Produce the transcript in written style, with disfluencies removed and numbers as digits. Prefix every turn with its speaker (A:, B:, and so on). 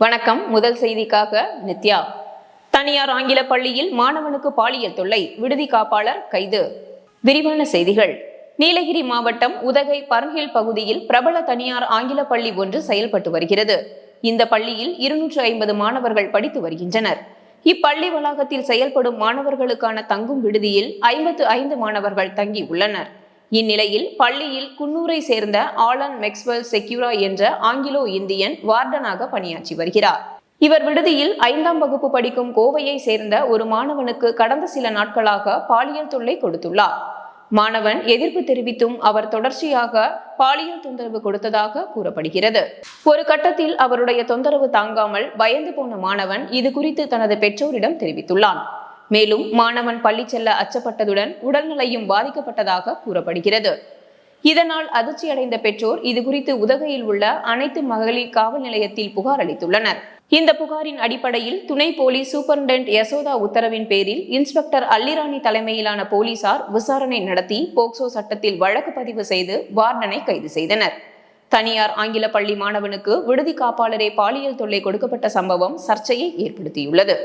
A: வணக்கம். முதல் செய்திக்காக நித்யா. தனியார் ஆங்கில பள்ளியில் மாணவனுக்கு பாலியல் தொல்லை, விடுதி காப்பாளர் கைது. விரிவான செய்திகள். நீலகிரி மாவட்டம் உதகை பர்ன்ஹில் பகுதியில் பிரபல தனியார் ஆங்கில பள்ளி ஒன்று செயல்பட்டு வருகிறது. இந்த பள்ளியில் 250 மாணவர்கள் படித்து வருகின்றனர். இப்பள்ளி வளாகத்தில் செயல்படும் மாணவர்களுக்கான தங்கும் விடுதியில் 55 மாணவர்கள் தங்கி உள்ளனர். இந்நிலையில் பள்ளியில் குன்னூரை சேர்ந்த ஆலன் மெக்ஸ்வெல் செக்யூரா என்ற ஆங்கிலோ இந்தியன் வார்டனாக பணியாற்றி வருகிறார். இவர் விடுதியில் 5ஆம் வகுப்பு படிக்கும் கோவையை சேர்ந்த ஒரு மாணவனுக்கு கடந்த சில நாட்களாக பாலியல் தொல்லை கொடுத்துள்ளார். மாணவன் எதிர்ப்பு தெரிவித்தும் அவர் தொடர்ச்சியாக பாலியல் தொந்தரவு கொடுத்ததாக கூறப்படுகிறது. ஒரு கட்டத்தில் அவருடைய தொந்தரவு தாங்காமல் பயந்து போன மாணவன் இது குறித்து தனது பெற்றோரிடம் தெரிவித்துள்ளான். மேலும் மாணவன் பள்ளி செல்ல அச்சப்பட்டதுடன் உடல்நிலையும் பாதிக்கப்பட்டதாக கூறப்படுகிறது. இதனால் அதிர்ச்சியடைந்த பெற்றோர் இது குறித்து உதகையில் உள்ள அனைத்து மகளிர் காவல் நிலையத்தில் புகார் அளித்துள்ளனர். இந்த புகாரின் அடிப்படையில் துணை போலீஸ் சூப்பரண்டென்ட் யசோதா உத்தரவின் பேரில் இன்ஸ்பெக்டர் அல்லிராணி தலைமையிலான போலீசார் விசாரணை நடத்தி போக்சோ சட்டத்தில் வழக்கு பதிவு செய்து வார்டனை கைது செய்தனர். தனியார் ஆங்கில பள்ளி மாணவனுக்கு விடுதி காப்பாளரே பாலியல் தொல்லை கொடுக்கப்பட்ட சம்பவம் சர்ச்சையை ஏற்படுத்தியுள்ளது.